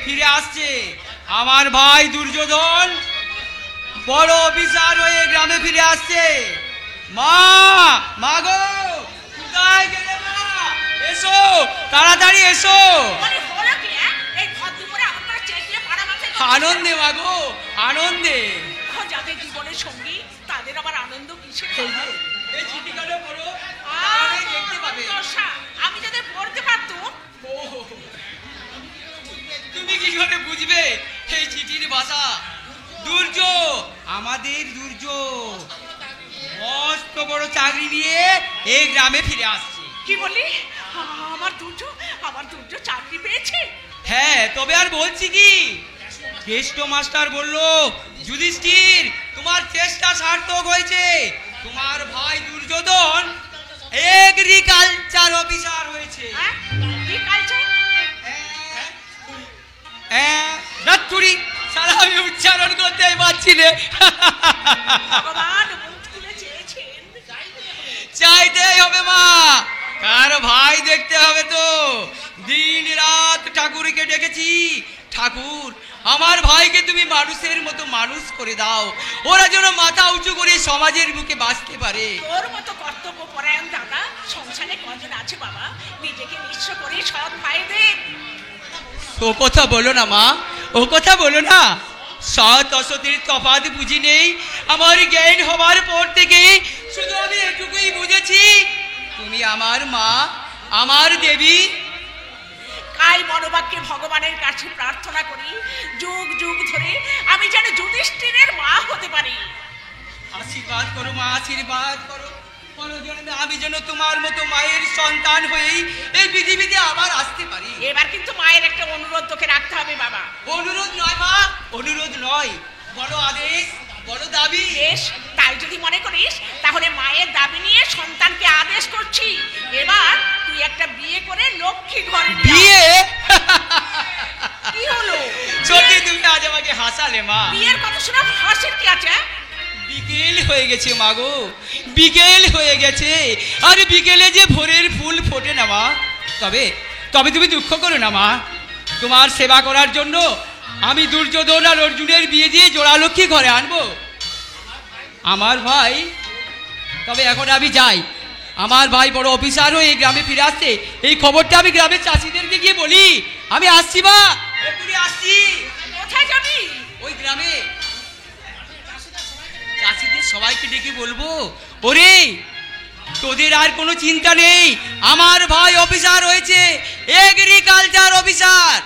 ফিরে আসছে আমার ভাই দুর্যোধন বড় অফিসার হয়ে গ্রামে ফিরে আসছে। মা, মা গো, কোথায় গেলে মা? এসো, তাড়াতাড়ি এসো। আনন্দে মা গো, আনন্দে। যাদের জীবনের সঙ্গী তাদের আবার আনন্দ কিসের? এই চিঠিখানা পড়ো, দেখতে পাবে। আমি যদি পড়তে পারতাম। তুমি কি করে বুঝবে এই চিঠির ভাষা? দুর্য, আমাদের দুর্য মস্ত বড় চাকরি নিয়ে এই গ্রামে ফিরে আসছে। কি বললি? আমার দুর্য চাকরি পেয়েছে? হ্যাঁ, তবে আর বলছি কি, কেষ্ট মাস্টার বলল, যুধিষ্ঠির তোমার চেষ্টা সার্থক হয়েছে, তোমার ভাই দুর্যোধন এগ্রিকালচার অফিসার হয়েছে। আমি উচ্চারণ করতে পারছি না। চাইতেই হবে মা, কার ভাই দেখতে হবে তো। দিন রাত ঠাকুরকে ডেকেছি, ঠাকুর আমার ভাইকে তুমি মানুষের মতো মানুষ করে দাও, ওরা যেন মাথা উঁচু করে সমাজের বুকে বাঁচতে পারে। তোর মতো কর্তব্য পরায়ণ দাদা সংসারে কজন আছে বাবা? নিজেকে নিঃস্ব করে সৎ ভাইদের। ও কথা বলো না মা, ও কথা বলো না। সৎ অসতের তফাৎ বুঝি নেই। আমার জ্ঞান হবার পর থেকে শুধু আমি এটুকুই বুঝেছি, তুমি আমার মা, আমার দেবী। কাল মনোবাক্যে ভগবানের কাছে প্রার্থনা করি, যুগ যুগ ধরে আমি যেন যুধিষ্ঠিরের মা হতে পারি। আশীর্বাদ করো মা, আশীর্বাদ করো। পরজন্মে আমি যেন তোমার মতো মায়ের সন্তান হয়েই এই পৃথিবীতে আবার আসতে পারি। এবার কিন্তু মায়ের একটা অনুরোধ তোকে রাখতে হবে বাবা। অনুরোধ নয় মা, অনুরোধ নয়, বড় আদেশ, বড় দাবি। বেশ, তাই যদি মনে করিস তাহলে মায়ের দাবি নিয়ে সন্তানকে আদেশ করছি, এবার তুই একটা বিয়ে করে লক্ষ্মী ঘরে বিয়ে। কি হলো? সত্যি তুমি আজ আমাকে হাসালে মা। বিয়ের কথা শুনে হাসির কি আছে? বিকেল হয়ে গেছে মা গো, বিকেল হয়ে গেছে। আর বিকেলে যে ভোরের ফুল ফোটে না মা। তবে তবে তুমি দুঃখ করো না মা, তোমার সেবা করার জন্য আমি দুর্যোধন আর অর্জুনের বিয়ে দিয়ে জোড়ালক্ষ্মী ঘরে আনবো আমার ভাই। তবে এখন আমি যাই, আমার ভাই বড় অফিসার হয়ে এই গ্রামে ফিরে আসছে, এই খবরটা আমি গ্রামের চাষিদেরকে গিয়ে বলি। আমি আসছি মা, এক্ষুনি আসছি। কোথায় যাবি? ওই গ্রামে চাষিদের সবাইকে ডেকে বলবো, ওরে তোদের আর কোনো চিন্তা নেই, আমার ভাই অফিসার হয়েছে, এগ্রিকালচার অফিসার।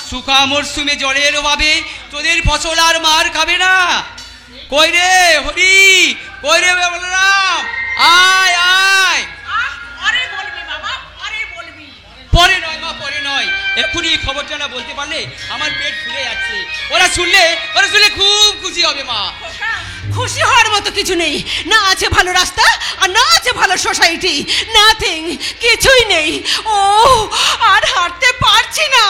শুকা মরশুমে জলের অভাবে তোদের ফসল আর মার খাবে না। কই রে হরি, কই রে বলরাম, আয় আয়। আরে বলবি বাবা, আরে বলবি। পরে নয় মা, পরে নয়, এক্ষুনি এই খবরটা না বলতে পারলে আমার পেট ফুলে যাচ্ছে। ওরা শুনলে খুব খুশি হবে মা। খুশি হওয়ার মতো কিছু নেই, না আছে ভালো রাস্তা আর না আছে ভালো সোসাইটি, নাথিং, কিছুই নেই। ও আর হাঁটতে পারছি না।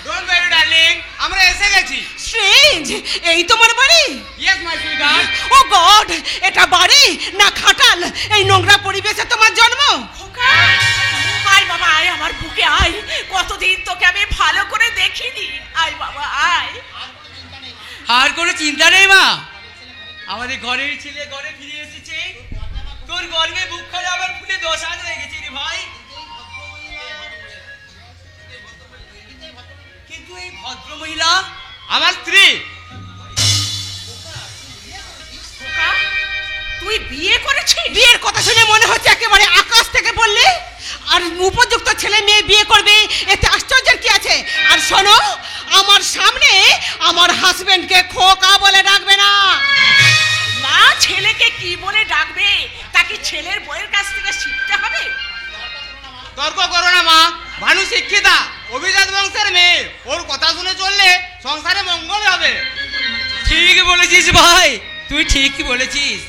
ডোন্ট ওয়ারি ডার্লিং, আমরা এসে গেছি। স্ট্রেঞ্জ, এই তোমার বাড়ি? Yes my sweetheart. Oh god, এটা বাড়ি না খাটাল? এই নোংরা পরিবেশে তোমার জন্ম? আয় বাবা আয়, আমার বুকে আয়, কতদিন তোকে আমি ভালো করে দেখিনি। আয় বাবা আয়। আর কোনো চিন্তা নেই মা, আমাদের ঘরের ছেলে ঘরে ফিরে এসেছে। তোর গর্বে বুক খালে আবার ফুলে 10 হাত হয়ে গেছে রে ভাই। কিন্তু এই ভদ্র মহিলা আমার স্ত্রী। তুই বিয়ে করেছিস? বিয়ের কথা শুনে মনে হচ্ছে একেবারে আকাশ থেকে পড়লে। আর উপযুক্ত ছেলে মেয়ে বিয়ে করবে, এতে আশ্চর্যের কি আছে? আর শোনো, আমার সামনে আমার হাজবেন্ডকে খোকা বলে ডাকবে না। মা ছেলেকে কি বলে ডাকবে তা কি ছেলের বউয়ের কাছ থেকে শিখতে হবে? তর্ক করো না মা, ভানু শিক্ষিতা, অভিজাত বংশের মেয়ে, ওর কথা শুনে চললে সংসারে মঙ্গল হবে। ঠিক বলেছিস ভাই, তুই ঠিকই বলেছিস।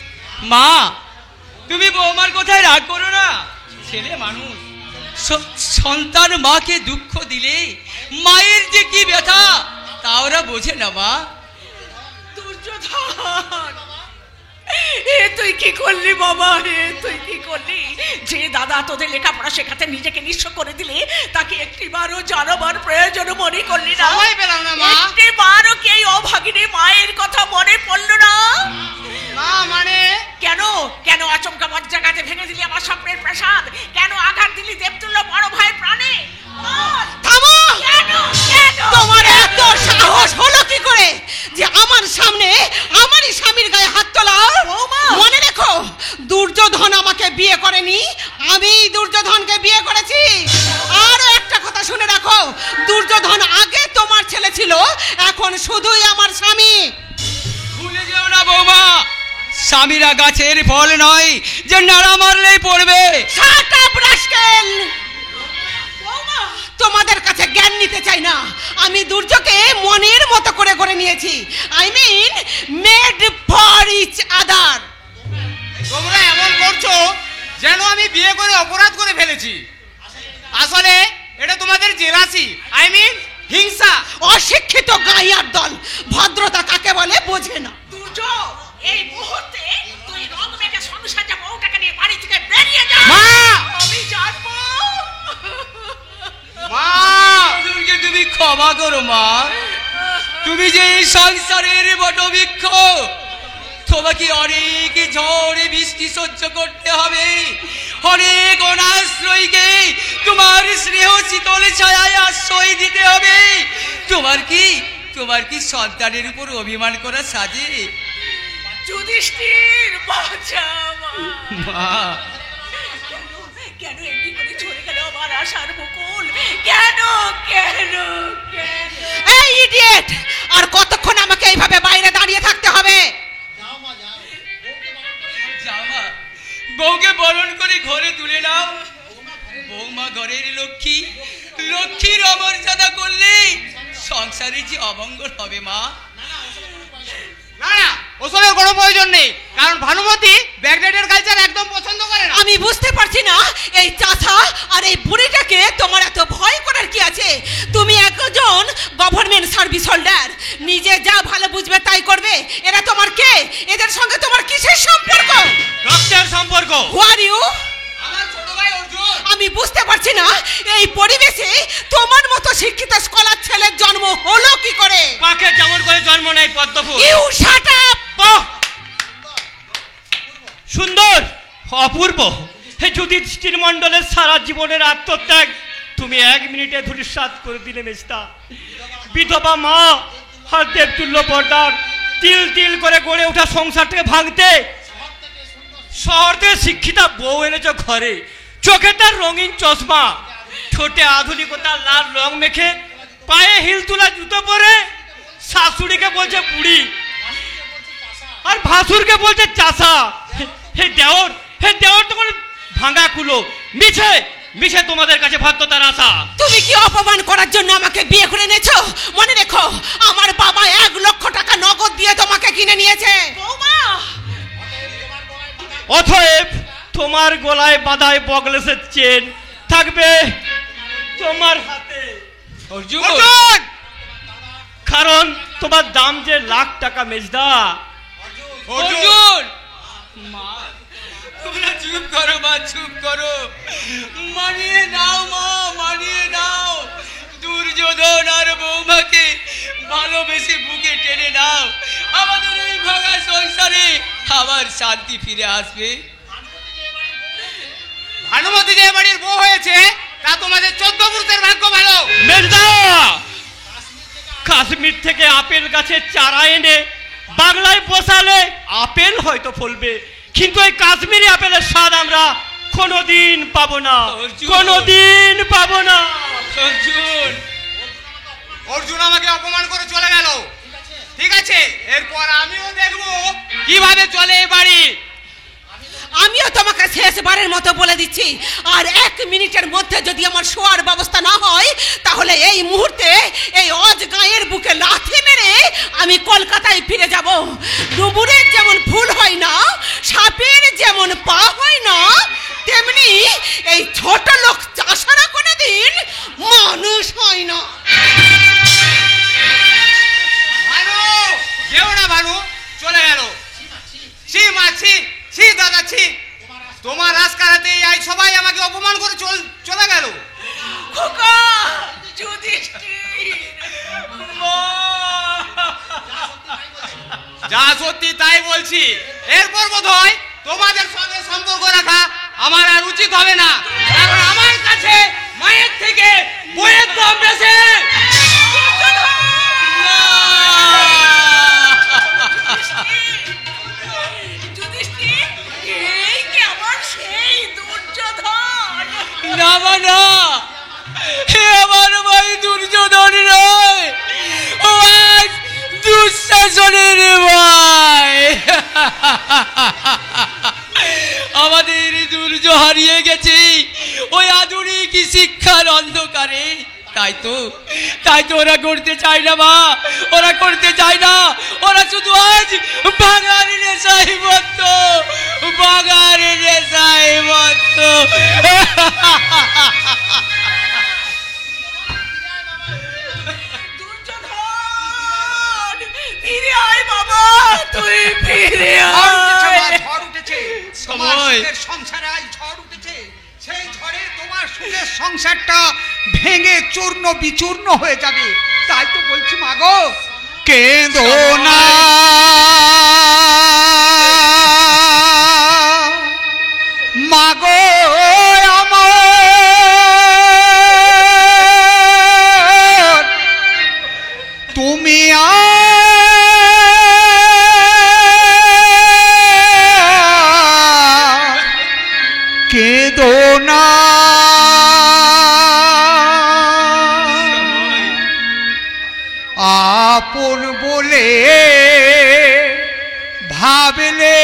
মা তুমি বৌমার কথায় রাগ করো না, ছেলে মানুষ। সন্তান মাকে দুঃখ দিলে মায়ের যে কি ব্যথা তা ওরা বোঝে না মা। দুর্যোধন, এ তুই কি করলি বাবা, এ তুই কি করলি? যে দাদা তোদের লেখাপড়া শেখাতে নিজেকে নিঃস্ব করে দিলে, তাকে একটিবারও জানাবার প্রয়োজন মনে করলি না। সময় পেলাম না মা। একটিবারও কি এই অভাগিনী মায়ের কথা মনে পড়লো না? মা মানে কেন কেন আচমকা বজ্রাঘাতে ভেঙে দিলি আমার স্বপ্নের প্রাসাদ? কেন আঘাত দিলি দেবতুল্য বড় ভাইয়ের প্রাণে? বল। থামো! কেন কেন তোমার এত সাহস হলো কি করে যে আমার সামনে আমারই স্বামীর গায়ে হাত তোলা? বৌমা! মনে রেখো, দুর্যোধন আমাকে বিয়ে করেনি, আমি দুর্যোধনকে বিয়ে করেছি। আরো একটা কথা শুনে রাখো, দুর্যোধন আগে তোমার ছেলে ছিল, এখন শুধুই আমার স্বামী। ভুলে যেও না বৌমা, স্বামীরা গাছের ফল নয় যে নাড়া মারলেই পড়বে। Shut up rascal! বৌমা, তোমাদের কাছে জ্ঞান নিতে চাই না। আমি দুর্যোগকে মনের মতো করে গড়ে নিয়েছি। I mean made for each other. তোমরা এমন করছো যেন আমি বিয়ে করে অপরাধ করে ফেলেছি। আসলে এটা তোমাদের জেলাসি, আই মিন হিংসা। অশিক্ষিত গাইয়ার দল ভদ্রতা কাকে বলে বোঝে না। দুর্যোগ, এই মুহূর্তে তুই রং মেখে সংসারটা বউটাকে নিয়ে বাড়ি থেকে বেরিয়ে যা। মা! আমি জানবো। মা! ওদেরকে তুমি ক্ষমা করো মা। তুমি যে এই সংসারের বটবৃক্ষ, তোমাকে অনেক ঝড় বৃষ্টি সহ্য করতে হবে, অনেক অনাশ্রয়কে তোমার স্নেহ শীতল ছায়ায় আশ্রয় দিতে হবে। তোমার কি সন্তানের উপর অভিমান করা সাজে? যুধিষ্ঠির বাঁচা মা। মা, কেন এমনি করে ঝরে গেল আমার আশার মুকুল? কেন কেন কেন? এই ইডিয়েট, আর কতক্ষণ আমাকে এইভাবে বাইরে দাঁড়িয়ে থাকতে হবে? যাও মা, বউকে বরণ করে ঘরে তুলে নাও। বৌমা ঘরের লক্ষ্মী, লক্ষ্মীর অমর্যাদা করলে সংসারে যে অমঙ্গল হবে মা। না না, ওসবের কোনো প্রয়োজন নেই, কারণ ভানুমতি ব্যাকডেটের কালচার একদম পছন্দ করে না। আমি বুঝতে পারছি না এই চাচা আর এই বুড়িটাকে তোমার এত ভয় করার কি আছে? তুমি একজন গভর্নমেন্ট সার্ভিস হোল্ডার, নিজে যা ভালো বুঝবে তাই করবে। এরা তোমার কে? এদের সঙ্গে তোমার কিসের সম্পর্ক? রক্তের সম্পর্ক। হু আর ইউ? আমার ছোট ভাই অর্জুন। আমি বুঝতে পারছি না এই পরিবেশে তোমার মতো শিক্ষিত স্কলার ছেলের জন্ম হলো কি করে? পাখে যেমন করে জন্ম নেয় পদ্মফুল। You shut up! সুন্দর, অপূর্ব। হে যুধিষ্ঠির মণ্ডলের সারা জীবনের আত্মত্যাগ তুমি 1 মিনিটে ধূলিসাৎ করে দিলে মেজদা। বিধবা মা আর দেবতুল্য বর্দার তিল তিল করে গড়ে ওঠা সংসারটাকে ভাঙতে শহর থেকে শিক্ষিতা বউ এনেছ ঘরে। চোখে তার রঙিন চশমা, ঠোঁটে আধুনিকতার লাল রং মেখে, পায়ে হিল তোলা জুতো পরে শাশুড়িকে বলছে বুড়ি আর ভাসুরকে বলছে চাষা। হে দেওর তোমার ভাঙা কুলো, মিছে তোমাদের কাছে ভদ্রতার আশা। তুমি কি অপমান করার জন্য আমাকে বিয়ে করে এনেছো? মনে রেখো, আমার বাবা 1 লক্ষ টাকা নগদ দিয়ে তোমাকে কিনে নিয়েছে। বৌমা, অতএব তোমার গলায় বাঁধায় বগলেসের চেন থাকবে তোমার হাতে। অর্জুন, অর্জুন! কারণ তোমার দাম যে লাখ টাকা মেজদা। অর্জুন! মা, তোমরা চুপ করো মা, চুপ করো। মানিয়ে নাও মা, মানিয়ে নাও। দুর্যোধন আর বৌমাকে ভালোবেসে বুকে টেনে নাও। আমাদের এই ভাঙা সংসারে আবার শান্তি ফিরে আসবে। ভানুমতি যে বাড়ির বউ হয়েছে তা তোমাদের 14 পুরুষের ভাগ্য ভালো। মেজদা, কাশ্মীর থেকে আপেল গাছের চারা এনে বাংলায় বসালে আপেল হয়তো ফলবে, কিন্তু এই কাশ্মীরি আপেলের স্বাদ আমরা কোনোদিন পাবো না, অর্জুন! কোনোদিন পাবো না। অর্জুন, অর্জুন আমাকে অপমান করে চলে গেল। ঠিক আছে, এরপর আমিও দেখবো কিভাবে চলে এই বাড়ি। আমিও তোমাকে শেষবারের মতো বলে দিচ্ছি, আর 1 মিনিটের মধ্যে যদি আমার শোয়ার ব্যবস্থা না হয়, তাহলে এই মুহূর্তে এই অজগাঁয়ের বুকে লাথি মেরে আমি কলকাতায় ফিরে যাব। ডুবুরের যেমন ফুল হয় না, সাপের যেমন পা হয় না, তেমনি এই ছোট লোক চাষারা কোনোদিন মানুষ হয় না। ভানু, যেও না ভানু, চলে গেল। সীমা যাচ্ছি, তোমার রাজকারাতে এই সবাই আমাকে অপমান করে চলে গেল। খোকা, যুধিষ্ঠির, যা সত্যি তাই বলছি। এরপর বোধহয় তোমাদের সঙ্গে সম্পর্ক রাখা আমার আর উচিত হবে না, কারণ আমার কাছে মায়ের থেকে বইয়ের দাম বেশি। যুধিষ্ঠির, এই কি আমার সেই দুর্যোধন? না মা না, হে আমার ভাই দুর্যোধন নয়, ও আজ দুঃশাসনের ভাই। আমাদের দুর্য হারিয়ে গেছে ওই আধুনিক শিক্ষার অন্ধকারে। তাই তো ওরা করতে চায় না মা, ওরা করতে চায় না। ওরা শুধু আজ বাঙার নেশায় মত্ত, বাঙার নেশায় মত্ত। দুর্যোধন, ফিরে আয় বাবা, তুই ফিরে আয়। ঝড় উঠেছে, তোমার সুখের সংসারে আজ ঝড় উঠেছে। সেই ঝড়ে তোমার সুখের সংসারটা ভেঙে চূর্ণ বিচূর্ণ হয়ে যাবে। তাই তো বলছি মাগো, কেঁদো না মাগো আমার, তুমি কেঁদো না, আপন বলে ভাবলে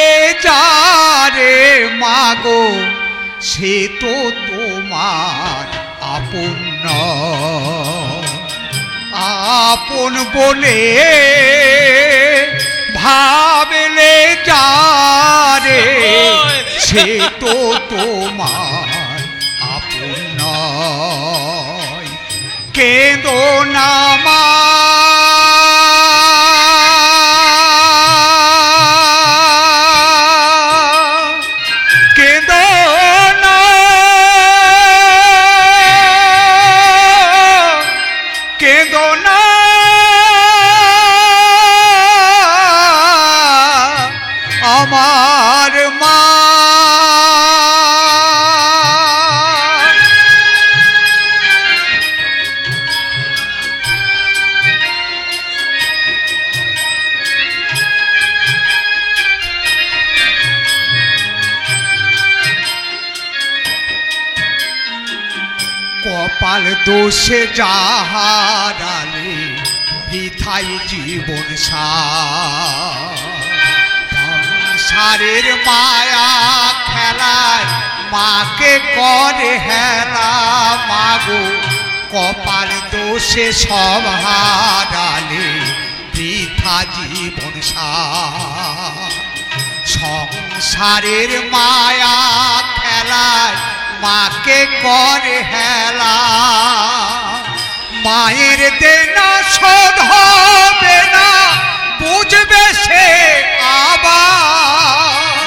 যারে মাগো, সে তো তোমার আপন নয়। আপন বলে ভাবলে যারে, সে তো তোমার আপন নয়। কেঁদো না মা, কেঁদো না, কেঁদো না আমার মা। কপাল দোষে যাহারালে বৃথাই জীবন সংসারের মায়া খেলায় মাকে করে হেলা মাগো। কপাল দোষে সব হারালে বৃথা জীবন সংসারের মায়া খেলায় মাকে করে হেলা। মায়ের দেনা শোধ হবে না, বুঝবে সে আবার।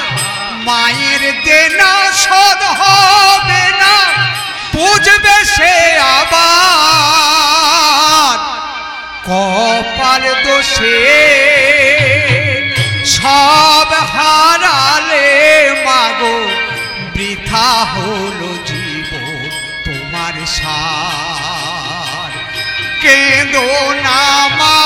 মায়ের দেনা শোধ হবে না, বুঝবে সে আবার। কপাল দোষে সব হারালে মাগো, বৃথা হলো জীবন তোমার সার। কেঁদো না মা,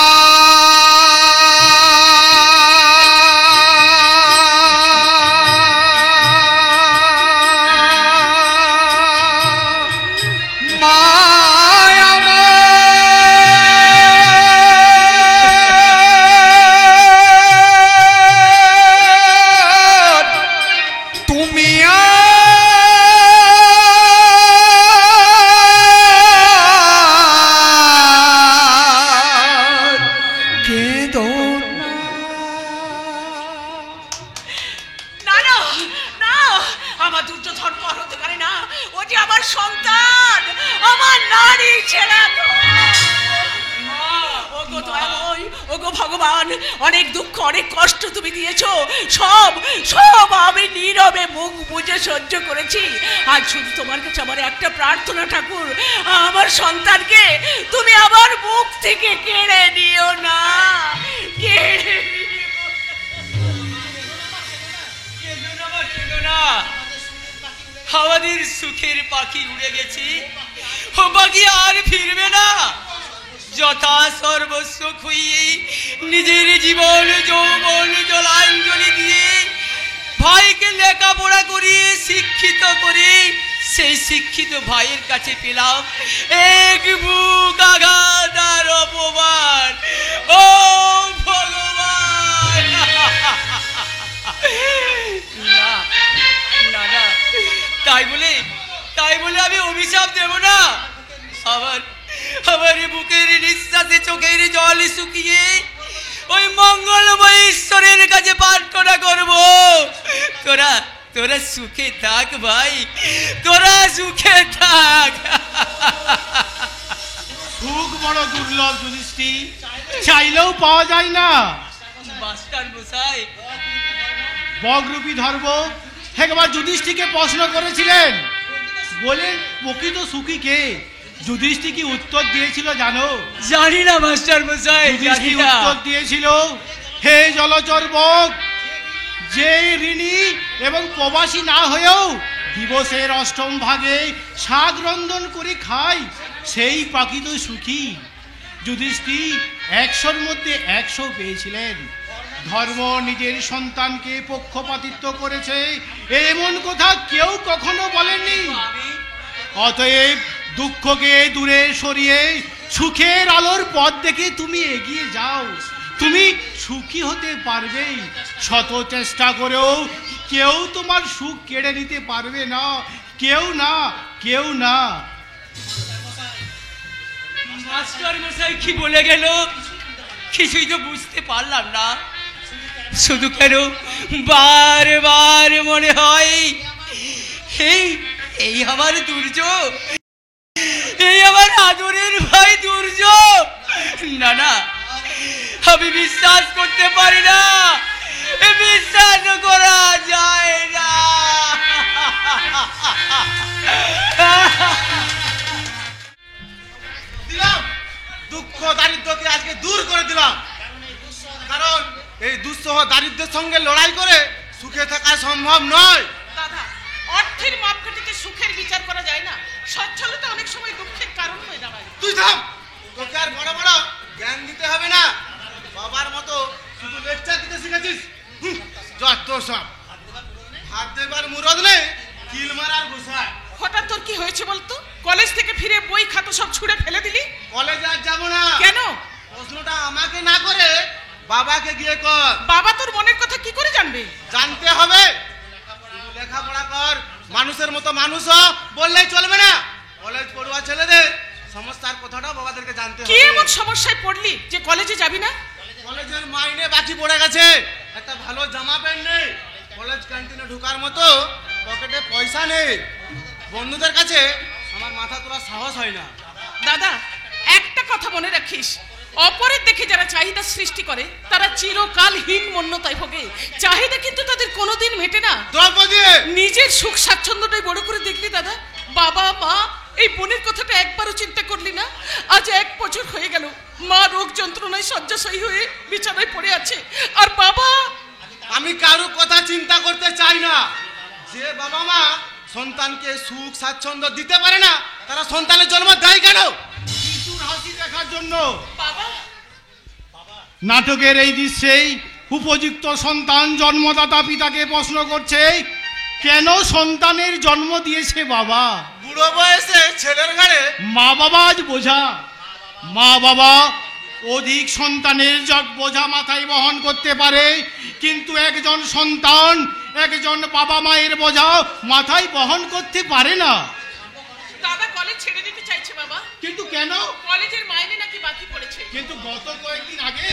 ভগবান, অনেক দুঃখ অনেক কষ্ট তুমি দিয়েছো, সব সব আমি নীরবে মুখ বুজে সহ্য করেছি। আজ শুধু তোমার কাছে আমার একটা প্রার্থনা ঠাকুর, আমার সন্তানকে তুমি আমার মুখ থেকে কেড়ে নিও না, কেড়ে আমাদের সুখের পাখি উড়ে গেছি, ও পাখি আর ফিরবে না। যথা সর্বস্ব খুইয়ে নিজের জীবন যৌবন জলাঞ্জলি দিয়ে ভাইকে লেখাপড়া করিয়ে শিক্ষিত করে সেই শিক্ষিত ভাইয়ের কাছে পেলাম এক বুক আঘাত আর অপমান। ও ভগবান, না না না, তাই বলে আমি অভিশাপ দেব না। আমার বুকের নিঃশ্বাসে চোখের জল শুকিয়ে ওই মঙ্গলময় ঈশ্বরের কাছে প্রার্থনা করব, তোরা সুখে থাক ভাই, তোরা সুখে থাক। সুখ বড় দুর্লভ যুধিষ্ঠির, চাইলেও পাওয়া যায় না। মাস্টার মশাই, বগরূপী ধর্ম একবার যুধিষ্ঠিরকে প্রশ্ন করেছিলেন, বলেন প্রকৃত সুখী কে? যুধিষ্ঠির কি উত্তর দিয়েছিল জানো? জানি না মাস্টার মশাই, জানি না। উত্তর দিয়েছিল, হে জলচর বক, যে ঋণী এবং প্রবাসী না হয়েও দিবসের অষ্টম ভাগে শাক রন্ধন করে খায়, সেই প্রকৃত সুখী। যুধিষ্ঠির 100-র মধ্যে 100 পেয়েছিলেন। ধর্ম নিজের সন্তানকে পক্ষপাতিত্ব করেছে এমন কথা কেউ কখনো বলেননি। অতএব দুঃখকে দূরে সরিয়ে সুখের আলোর পথ দেখে তুমি এগিয়ে যাও, তুমি সুখী হতে পারবেই। শত চেষ্টা করেও কেউ তোমার সুখ কেড়ে নিতে পারবে না, কেউ না, কেউ না। মাস্টার মশাই কি বলে গেল কিছুই তো বুঝতে পারলাম না। শুধু কেন বারবার মনে হয় এই আমার দুর্যোগ, এই আমার আদরের ভাই দুর্যোগ। না না, আমি বিশ্বাস করতে পারি না, বিশ্বাস করা যায় না। দিলাম দুঃখ দারিদ্রকে আজকে দূর করে দিলাম, কারণ এই দুঃসহ দারিদ্রের সঙ্গে লড়াই করে সুখে থাকা সম্ভব নয়। দাদা, অর্থের মাপকাঠিতে সুখের বিচার করা যায় না, সচ্ছলতা অনেক সময় দুঃখের কারণ হয়ে দাঁড়ায়। তুই থাম, তোকে আর বড় বড় জ্ঞান দিতে হবে না। বাবার মতো শুধু লেকচার দিতে শিখেছিস, যত সব হাত দেবার মুরদ নেই, কিল মারার ঘুষায়। হঠাৎ তোর কি হয়েছে বলতো? কলেজ থেকে ফিরে বই খাতা সব ছুঁড়ে ফেলে দিলি? কলেজে আর যাবো না। কেন? প্রশ্নটা আমাকে না করে বাবাকে গিয়ে কর। বাবা তোর মনের কথা কি করে জানবে? জানতে হবে, শুধু লেখাপড়া কর, মানুষের মতো মানুষ হ বললেই চলবে না। কলেজ পড়ুয়া ছেলেদের সমস্যার কথাটা বাবাদেরকে জানতে কি হবে। এমন সমস্যায় পড়লি যে কলেজে যাবি না? কলেজের মাইনে বাকি পড়ে গেছে, একটা ভালো জামা প্যান্ট নেই, কলেজ ক্যান্টিনে ঢোকার মতো পকেটে পয়সা নেই, বন্ধুদের কাছে আমার মাথা তোলা সাহস হয় না। দাদা, একটা কথা মনে রাখিস, অপরের দেখে যারা চাহিদা সৃষ্টি করে তারা চিরকাল হীনমন্যতায় ভোগে। চাহিদা কিন্তু তাদের কোনোদিন মেটে না। দ্রৌপদী, নিজের সুখ স্বাচ্ছন্দ্যটাই বড় করে দেখলি দাদা? বাবা মা এই বোনের কথাটা একবারও চিন্তা করলি না? আজ 1 বছর হয়ে গেল, মা রোগ যন্ত্রণায় শয্যাশায়ী হয়ে বিছানায় পড়ে আছে, আর বাবা। আমি কারো কথা চিন্তা করতে চাই না। যে বাবা মা সন্তানকে সুখ স্বাচ্ছন্দ্য দিতে পারে না, তারা সন্তানের জন্ম দেয় কেন? শিশুর হাসি দেখার জন্য। বাবা, নাটকের এই দৃশ্যেই উপযুক্ত সন্তান জন্মদাতা পিতাকে প্রশ্ন করছে, কেন সন্তানের জন্ম দিয়েছে বাবা? বুড়ো বয়সে ছেলের ঘাড়ে মা বাবা আজ বোঝা। মা বাবা অধিক সন্তানের বোঝা মাথায় বহন করতে পারে, কিন্তু একজন সন্তান একজন বাবা মায়ের বোঝা মাথায় বহন করতে পারে না। দাদা কলেজ ছেড়ে দিতে চাইছে বাবা। কিন্তু কেন? কলেজের মাইনে নাকি বাকি পড়েছে। কিন্তু গত কয়েকদিন আগে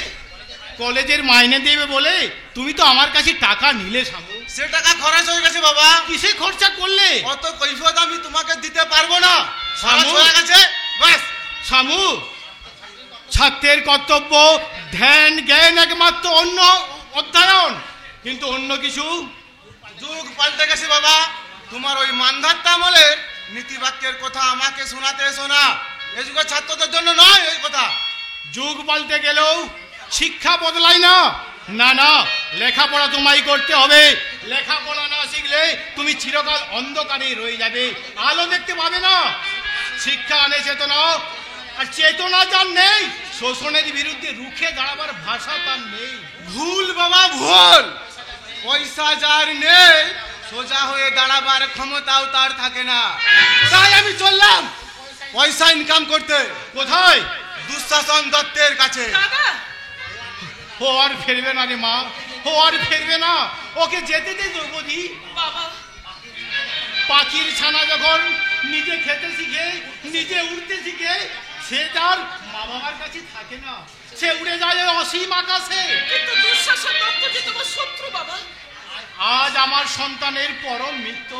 কলেজের মাইনে দেবে বলে তুমি তো আমার কাছে টাকা নিলে শামু। সে টাকা খরচ হয়ে গেছে বাবা। কিসে খরচা করলে? অত কৈফিয়ত আমি তোমাকে দিতে পারবো না। শামু খরচ হয়ে গেছে, বাস। শামু, ছাত্রের কর্তব্য ধ্যান জ্ঞান একমাত্র অন্য অধ্যয়ন, কিন্তু অন্য কিছু। যুগ পাল্টে গেছে বাবা, তোমার ওই মানধাত্তা আমলের নীতিবাক্যের কথা আমাকে শোনাতে এসো না। এই যুগের ছাত্রদের জন্য নয় ওই কথা। যুগ পাল্টে গেলেও শিক্ষা বদলায় না। না না, লেখাপড়া তোমায় করতে হবে। লেখাপড়া না শিখলে তুমি চিরকাল অন্ধকারে রয়ে যাবে, আলো দেখতে পাবে না। শিক্ষা আনে চেতনা, আর চেতনা যার নেই, শোষণের বিরুদ্ধে রুখে দাঁড়াবার ভাষা তার নেই। ভুল বাবা ভুল। পয়সা যার নেই, সোজা হয়ে দাঁড়াবার ক্ষমতাও তার থাকে না। তাই আমি চললাম পয়সা ইনকাম করতে। কোথায়? দুঃশাসন দত্তের কাছে। দাদা, ও আর ফিরবে না রে মা, ও আর ফিরবে না। ওকে যেতে দে দ্রৌপদী। বাবা, পাখির ছানা যখন নিজে খেতে শিখে, নিজে উড়তে শিখে, সে তার মা বাবার কাছে থাকে না, সে উড়ে যায় ওই অসীম আকাশে। কিন্তু দুঃশাসন দত্ত যে তোমার শত্রু বাবা। আজ আমার সন্তানের পরম মিত্র।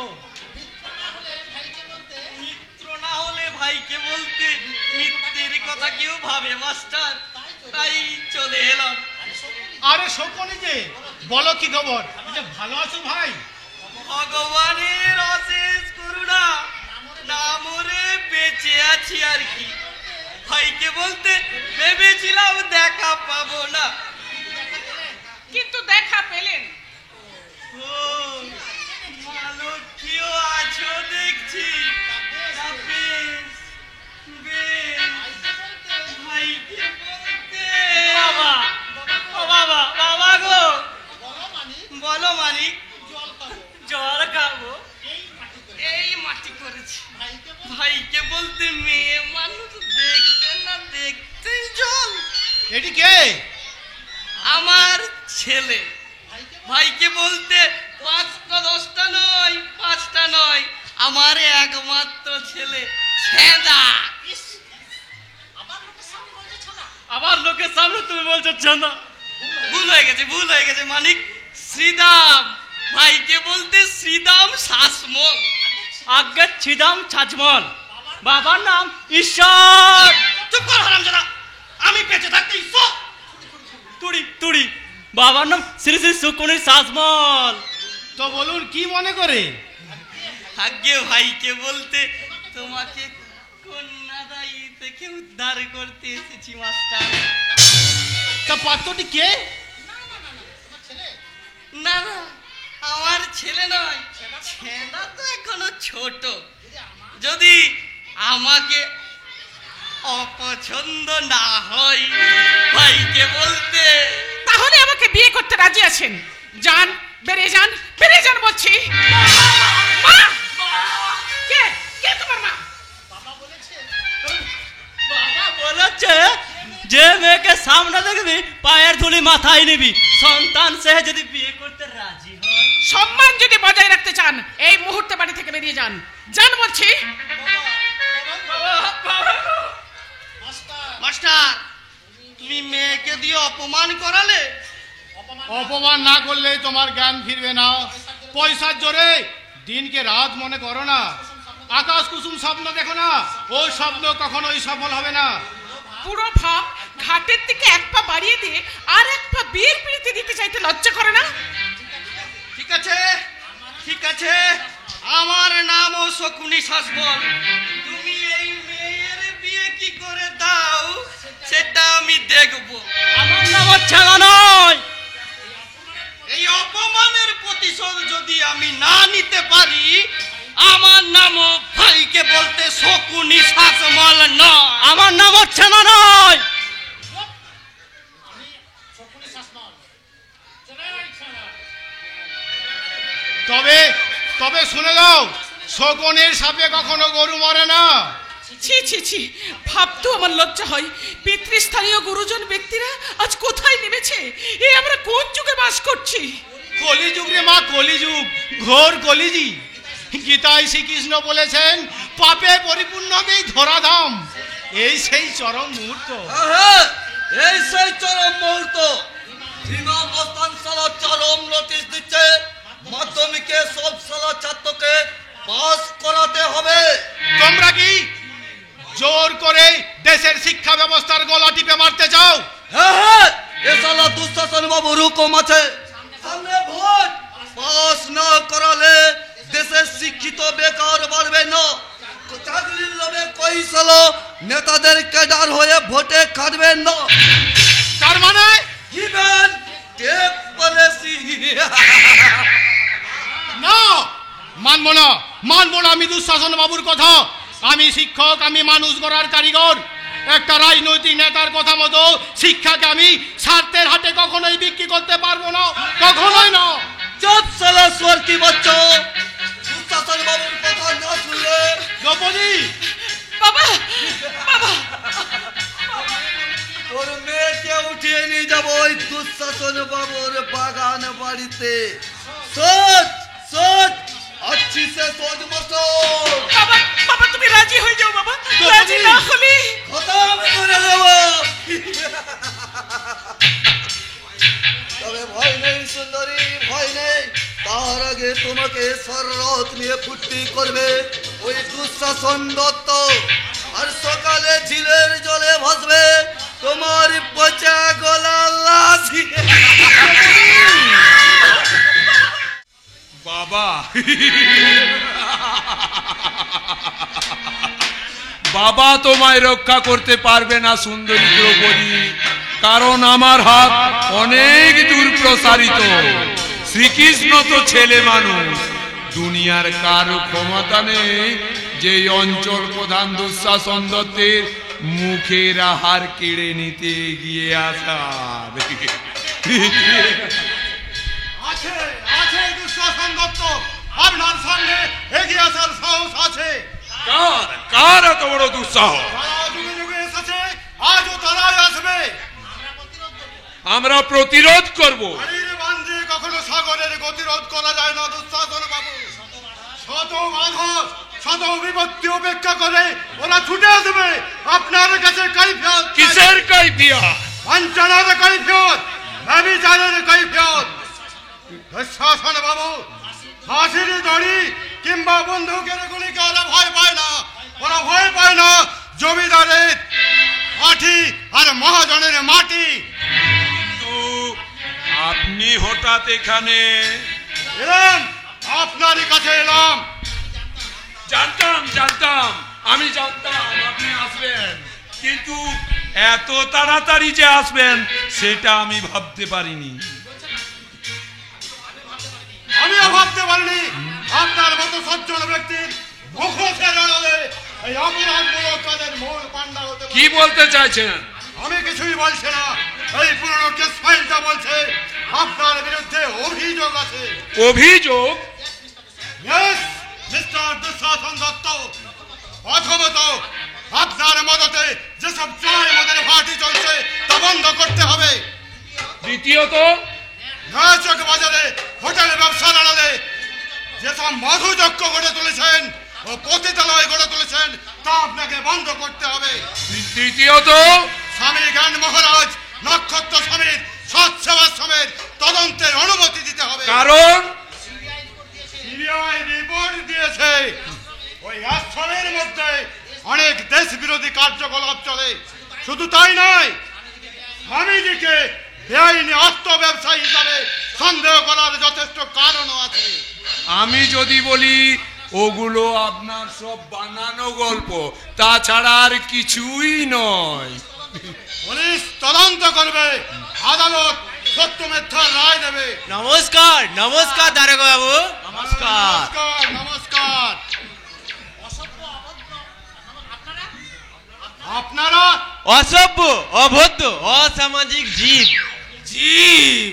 মিত্র না হলে ভাইকে বলতে মিত্রের কথা কেউ ভাবে মাস্টার, তাই চলে এলাম। আরে শোকনে যে, বলো কি খবর? আচ্ছা, ভালো আছো ভাই? ভগবানের অশেষ করুণা, না মরে বেঁচে আছি আর কি। ভাইকে বলতে ভেবেছিলাম দেখা পাবো না, কিন্তু দেখা পেলেন। ও মালতীয় আছো দেখছি। তা বেশ, বেশ। ভাইকে বলতে বাবা, ও বাবা, বাবা গো, বলো মানিক। জল খাবো, এই মাটি করেছি। ভাইকে বলতে মেয়ে মানুষ দেখতে না দেখতে জল। এটি কে? আমার ছেলে। ভাইকে বলতে 5টা 10টা নয়, 5টা নয়, আমার একমাত্র ছেলে ছেদা। আবার লোকের সামনে তুমি বলছো ছেদা? ভুল হয়ে গেছে, ভুল হয়ে গেছে মানিক। শ্রীদাম। ভাইকে বলতে শ্রীদাম শাসমল। আগে শ্রীদাম ছাজমল। বাবার নাম ঈশ্বর। চুপ কর হারামজাদা, আমি বেঁচে থাকতে ঈশ্বর। তুড়ি তুড়ি। বাবার নাম শ্রী শ্রী সুকুনি শাসমল। তো বলুন কি মনে করে? আগে ভাইকে বলতে তোমাকে কন্যাদায়ী থেকে উদ্ধার করতে এসেছি মাস্টার। তা পাত্রটি কে? না না, আমার ছেলে নয়, ছেলে তো এখনো ছোট। যদি আমাকে অপছন্দ না হয় ভাইকে বলতে। তাহলে আমাকে বিয়ে করতে রাজি আছেন? যান, বেরিয়ে যান, বেরিয়ে যান বলছি। মা! কে? কে তোমার মা? বাবা বলেছে যে মেয়েকে সামনে দেখবি পায়ের ধুলি মাথায় নিবি, সন্তান সে যদি বিয়ে করতে রাজি হয়। সম্মান যদি বজায় রাখতে চান এই মুহূর্তে বাড়ি থেকে বেরিয়ে যান। যান বলছি। মাস্টার, তুমি মেয়েকে দিয়ে অপমান করালে। অপমান না করলে তোমার জ্ঞান ফিরবে না। পয়সার জোরে দিনকে রাত মনে করো না। আকাশ কুসুম স্বপ্ন দেখো না, ও স্বপ্ন কখনোই সফল হবে না। পুরো ভাব ঘাটের দিকে এক পা বাড়িয়ে দিয়ে আর এক পা বিয়ের পিড়িতে দিতে চাইতে লজ্জা করে না? ঠিক আছে, ঠিক আছে, আমার নামও শকুনি শাসমল। তুমি এই মেয়ের বিয়ে কি করে দাও সেটা আমি দেখব। আমার নাম ছাড়া নয়। এই অপমানের প্রতিশোধ যদি আমি না নিতে পারি, আমার নামও ভাইকে বলতে শকুনি শাসমল নয়। আমার নাম হচ্ছে না নয়। তবে তবে শুনে যাও, শকুনের সাপে কখনো গরু মরে না। ছি ছি ছি, ভাবতেও আমার লজ্জা হয়। পিতৃস্থানীয় গুরুজন ব্যক্তিরা আজ কোথায় নেমেছে? এ আমরা কোন যুগে বাস করছি? কলিযুগ রে মা, কলিযুগ, ঘোর কলিজি। গীতায় শ্রীকৃষ্ণ বলেছেন পাপে পরিপূর্ণ হবে এই ধরাধাম। এই সেই চরম মুহূর্ত। এই সেই চরম মুহূর্ত। অবস্থান সালা চরম নোটিশ দিচ্ছে, মাধ্যমিকে সব সালা ছাত্রকে পাস করাতে হবে। তোমরা কি জোর করে দেশের শিক্ষা ব্যবস্থার গলা টিপে রকম আছে। সামনে ভোট, পাস না করালে দেশের শিক্ষিত বেকার বাড়বে না। চাকরির লোভে কই সালো নেতাদের ক্যাডার হয়ে ভোটে খাটবেন না। তার মানে গিভেন টেক পলিসি। না, মানবো না আমি দুঃশাসন বাবুর কথা। আমি শিক্ষক, আমি মানুষ গড়ার কারিগর। একটা রাজনৈতিক নেতার কথা মতো শিক্ষাকে আমি স্বার্থের হাতে কখনোই বিক্রি করতে পারবো না, কখনোই না। চুপ সালা সোয়ার্কি বাচ্চা, দুঃশাসন বাবুর কথা না শুনলে দ্রৌপদী, বাবা বাবা তোর মেয়েকে উঠিয়ে নিয়ে যাবো ওই দুঃশাসন বাবুর বাগান বাড়িতে। সোচ সোচ अच्छी से सोच मतो। বাবা বাবা তুমি রাজি হয়ে যাও বাবা, রাজি না হলে খতম করে দেবো। তবে ভয় নেই সুন্দরী, ভয় নেই। তার আগে তোমাকে শরৎ নিয়ে ফুর্তি করবে ওই দুঃশাসন দত্ত, আর সকালে ঝিলের জলে ভাসবে তোমার পচা গলা লাশ। বাবা বাবা তোমায় রক্ষা করতে পারবে না সুন্দরী দ্রৌপদী, কারণ আমার হাত অনেক দূর প্রসারিত। শ্রীকৃষ্ণ তো ছেলে মানুষ, দুনিয়ার কারো ক্ষমতা নেই যে অঞ্চল প্রধান দুঃশাসন দত্তের মুখের আহার কেড়ে নিতে এগিয়ে আসার। আছে আছে দুঃশাসন দত্ত, আপনার সামনে এগিয়ে আসার সাহস আছে। কার কার এত বড় দুঃসাহস? তারা যুগে যুগে এসেছে, আজও তারাই আসবে। আমরা প্রতিরোধ করব। বাড়ির বান্ধে কখনো সাগরের গতিরোধ করা যায় না দুঃশাসন বাবু। শত বাধা, শত বিপত্তি উপেক্ষা করে ওরা ছুটে আসবে আপনার কাছে। কৈফিয়ত কিসের কৈফিয়ত? বঞ্চনার কৈফিয়ত, ব্যভিচারের কৈফিয়ত। দুঃশাসন বাবু, ফাঁসির দড়ি কিংবা বন্দুকের গুলিকে ওরা ভয় পায় না। ওরা ভয় পায় না জমিদারের লাঠি আর মহাজনের মাটি। কিন্তু আপনি হঠাৎ এখানে? এলাম, আপনারই কাছে এলাম। জানতাম আমি জানতাম আপনি আসবেন, কিন্তু এত তাড়াতাড়ি যে আসবেন সেটা আমি ভাবতে পারিনি। আমিও ভাবতে পারিনি আপনার মতো সজ্জন ব্যক্তির মুখোশে দাঁড়ালে এই অপরাধমূলক কাজের মূল পান্ডা হতে পারে। কি বলতে চাইছেন? আমি কিছুই বলছি না, এই পুরনো কেস ফাইলটা বলছে আপনার বিরুদ্ধে অভিযোগ আছে। অভিযোগ? Yes, মিস্টার দুঃশাসন দত্ত, প্রথমত আপনার মদতে যেসব চায় মদের পার্টি চলছে তা বন্ধ করতে হবে। দ্বিতীয়ত, নাচক বাজারে হোটেল ব্যবসা দাঁড়ালে যেসব মধুযজ্ঞ গড়ে তুলেছেন ও পতিতালয় গড়ে তুলেছেন তা আপনাকে বন্ধ করতে হবে। তৃতীয়ত, স্বামী জ্ঞান মহারাজ নক্ষত্র স্বামীর সৎ সেবা সমেত তদন্তের অনুমতি দিতে হবে। কারণ সিবিআই রিপোর্ট দিয়েছে ওই আশ্রমের মধ্যে অনেক দেশ বিরোধী কার্যকলাপ চলে। শুধু তাই নয়, স্বামীজিকে বেআইনি অস্ত্র ব্যবসায়ী হিসাবে সন্দেহ করার যথেষ্ট কারণও আছে। আমি যদি বলি ওগুলো আপনার সব বানানো গল্প, তাছাড়া আর কিছুই নয়। পুলিশ তদন্ত করবে, আদালত সত্য মিথ্যার রায় দেবে। নমস্কার নমস্কার দারোগা বাবু। নমস্কার। নমস্কার নমস্কার। আপনারা অসভ্য, অভদ্র, অসামাজিক জীব। জীব?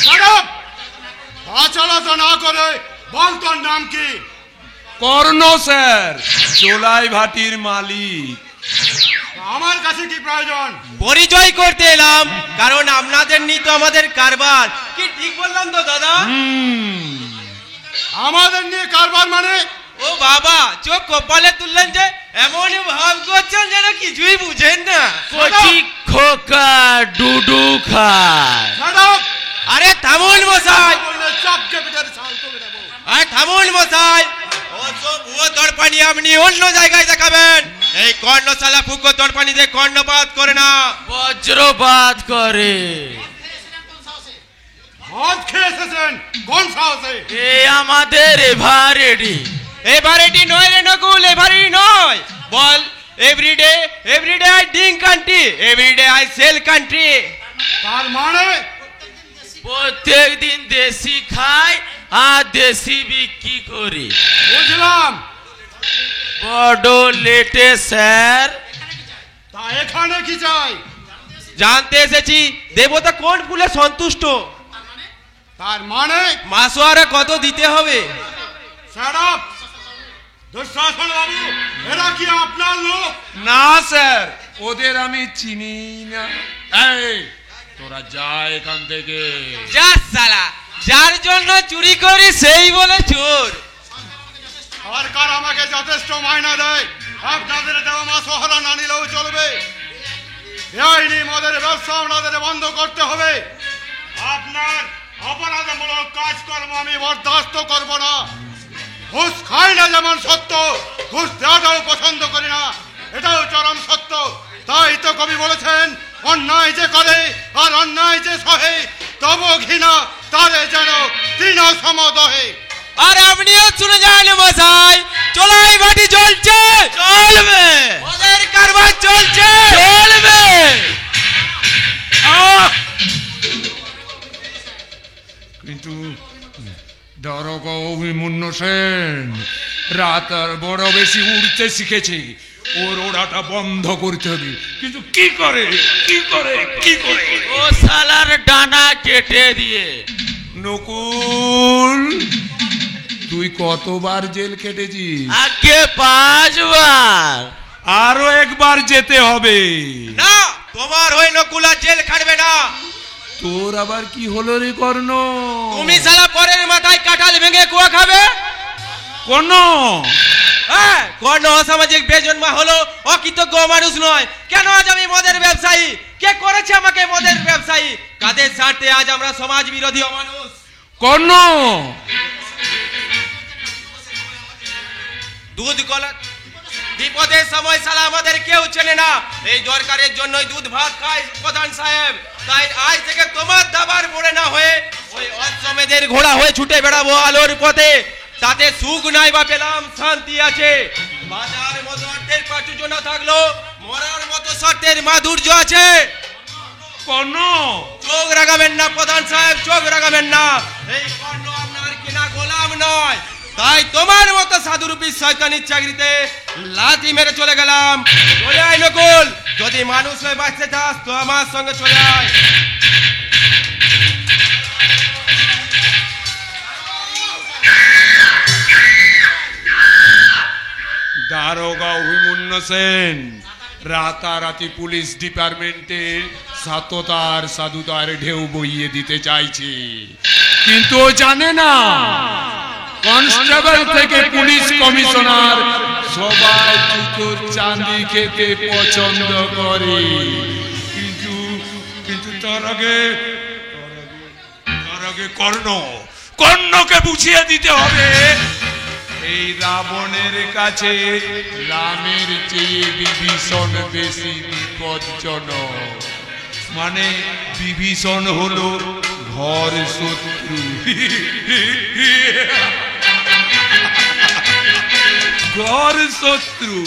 খারাপ আচরণ না করে বল তোর নাম কি? কর্ণ স্যার, চোলাই ভাটির মালিক। আমার কাছে কি প্রয়োজন? পরিচয় করতে এলাম, কারণ আপনাদের নিয়ে তো আমাদের কারবার। কি ঠিক বললাম তো দাদা? আমাদের নিয়ে কারবার মানে? ও বাবা, চোখ কপালে তুললেন যে, এমন ভাব করছেন যেন কিছুই বুঝেন না। কচি খোকা ডুডু খায়। খারাপ আরে থামুন মশাই, বললে চাপকে পিটার ছাল তুলে দেবো। আরে থামুন মশাই। ও সব ও দরপানি আপনি অন্য জায়গায় দেখাবেন। এই কর্ণশালা ফুকো দরপানি দিয়ে কর্ণপাত করে না, বজ্রপাত করে। ভাত খেয়ে এসেছেন কোন সাহসে? এ আমাদের এভারেডি নয় রে নকুল, এভারেডি নয়। বল everyday I drink country, everyday I sell country. তার মানে প্রত্যেক দিন দেশি খাই আর দেশি বিক্রি করি। বুঝলাম। বড় লেটে স্যার। তা এখানে কি চাই? জানতে এসেছি দেবতা কোন ফুলে সন্তুষ্ট। তার মানে মাসোয়ারে কত দিতে হবে? শাট আপ দুঃশাসন বাবু, এরা কি আপনার লোক? না স্যার, ওদের আমি চিনি না। এই তোরা যা এখান থেকে। যা সালা, যার জন্য চুরি করি সেই বলে চোর। সরকার আমাকে যথেষ্ট মাইনা দেয়, আপনাদের দেওয়া মাসোহারা না নিলেও চলবে। বেআইনি মদের ব্যবসা আপনাদের বন্ধ করতে হবে। আপনার অপরাধমূলক কাজকর্ম আমি বরদাস্ত করব না। ঘুষ খাই না যেমন সত্য, ঘুষ দেওয়াটাও পছন্দ করি না, এটাও চরম সত্য। তাই তো কবি বলেছেন, অন্যায় যে করে আর অন্যায় যে সহে, তব ঘৃণা তারে যেন তৃণ সমদহে। আর আপনিও শুনে যান মশাই, চলাই বাটি চলছে, চলবে। ওদের কারবার চলছে, চলবে। কিন্তু দারোগা অভিমন্যু সেন রাত আর বড় বেশি উড়তে শিখেছে, ওর ওড়াটা বন্ধ করতে হবে। কিন্তু কি করে? ও শালার ডানা কেটে দিয়ে। নকুল, তুই কতবার জেল কেটেছিস? আগে 5 বার। আরো একবার যেতে হবে। না, তোমার হয়ে নকুলা জেল খাটবে না। তোর আবার কি হলো রে কর্ণ? তুমি শালা পরের মাথায় কাঁঠাল ভেঙে কুয়া খাবে। কর্ণ, হ্যাঁ, কর্ণ অসামাজিক বেজন্মা হলো, অকৃতজ্ঞ মানুষ নয়। কেন আজ আমি মদের ব্যবসায়ী? কে করেছে আমাকে মদের ব্যবসায়ী? কাদের স্বার্থে আজ আমরা সমাজ বিরোধী অমানুষ? কর্ণ, দুধ কলা বিপদের সময় শালা আমাদের কেউ চেনে না। এই দরকারের জন্যই দুধ ভাত খায় প্রধান সাহেব। তাই আজ থেকে তোমার দাবার পড়ে না হয়ে ওই অশ্বমেধের ঘোড়া হয়ে ছুটে বেড়াবো আলোর পথে। তাতে সুখ নাই বা পেলাম শান্তি আছে। বাজার মতো অর্থের প্রাচুর্য থাকলো, মরার মতো শর্তের মাধুর্য আছে। কর্ণ, চোখ রাগাবেন না প্রধান সাহেব, চোখ রাগাবেন না। এই কর্ণ আপনার কিনা গোলাম নয়। তাই তোমার মতো সাধুরূপী শয়তানির চাকরিতে লাথি মেরে চলে গেলাম। চলে আয় নকুল, যদি মানুষ হয়ে বাঁচতে চাস তো আমার সঙ্গে চলে আয়। দারোগা অভিমন্যু সেন রাতারাতি পুলিশ ডিপার্টমেন্টে সততার সাধুতার ঢেউ বইয়ে দিতে চাইছে, কিন্তু ও জানে না কনস্টেবল থেকে পুলিশ কমিশনার সবাই জুতোর চাঁদি খেতে পছন্দ করে। কিন্তু তার আগে কর্ণকে বুঝিয়ে দিতে হবে এই রাবণের কাছে রামের চেয়ে বিভীষণ বেশি বিপজ্জনক। মানে বিভীষণ হলো ঘর শত্রু, ঘর শত্রু।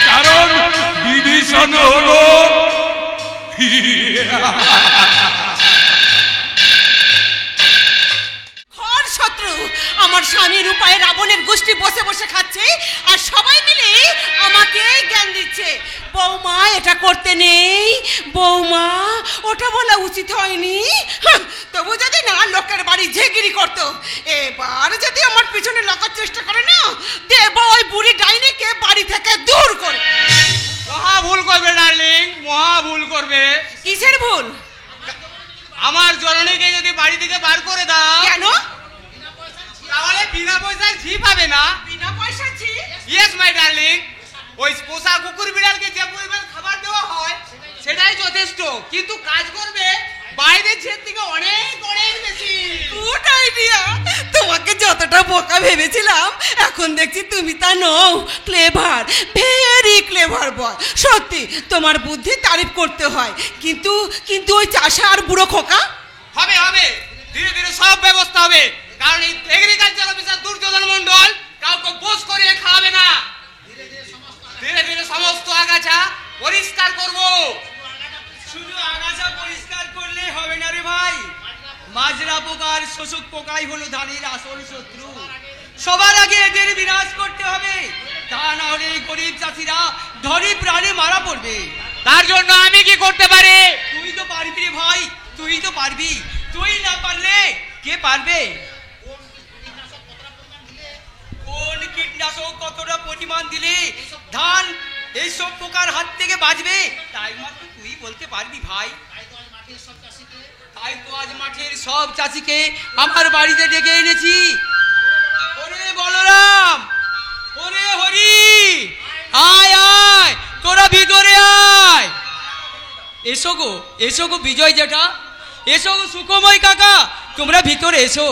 কারণ বিভীষণ হলো শত্রু। আমার স্বামীর উপায়ে রাবণের গোষ্ঠী বসে বসে খাচ্ছে আর সবাই মিলে আমাকে জ্ঞান দিচ্ছে। বৌমা এটা করতে নেই, বৌমা ওটা বলা উচিত হয়নি। তবু যদি না লোকের বাড়ি ঝেগিরি করতো, এবার যদি আমার পিছনে লাগার চেষ্টা করে না, দেব ওই বুড়ি ডাইনিকে বাড়ি থেকে দূর করে। মহা ভুল করবে ডার্লিং, মহা ভুল করবে। কিসের ভুল? আমার জননীকে যদি বাড়ি থেকে বার করে দাও। কেন? তাহলে বিনা পয়সায় ঝি পাবে না। বিনা পয়সা ঝি? Yes my darling. ওই পোষা কুকুর বিড়ালকে যে পরিমাণ খাবার দেওয়া হয় সেটাই যথেষ্ট, কিন্তু কাজ করবে বাইরের ঝির থেকে অনেক অনেক বেশি। Good idea. তোমাকে যতটা বোকা ভেবেছিলাম এখন দেখছি তুমি তা নও। ক্লেভার, ভেরি ভারী ক্লেভার বয়, সত্যি তোমার বুদ্ধি তারিফ করতে হয়। কিন্তু কিন্তু ওই চাষা আর বুড়ো খোকা, হবে হবে, ধীরে ধীরে সব ব্যবস্থা হবে। কারণ এই এগ্রিকালচার অফিসার দুর্যোধন মন্ডল কাউকে বোঝ করিয়ে খাওয়াবে না। ধীরে ধীরে সমস্ত আগাছা পরিষ্কার করব। শুধু আগাছা পরিষ্কার করলে হবে না রে ভাই, মাজরা পোকার শোষক পোকাই হলো ধানের আসল শত্রু। সবার আগে এদের বিনাশ করতে হবে, তা না হলে এই গরিব চাষিরা ধরে প্রাণে মারা পড়বে। তার জন্য আমি কি করতে পারি? তুই তো পারবি রে ভাই, তুই তো পারবি। তুই না পারলে কে পারবে? কোন কীটনাশক কতটা পরিমাণ দিলে ধান এইসব পোকার হাত থেকে বাঁচবে, তাই মাত্র তুই বলতে পারবি ভাই। তাই তো আজ মাঠের সব চাষিকে আমার বাড়িতে ডেকে এনেছি। ওরে বলরাম, ওরে হরি, আয় আয়, তোরা ভিতরে আয়। এসো গো, এসো গো বিজয় জেঠা, এসো গো সুখময় কাকা, তোমরা ভিতরে এসো।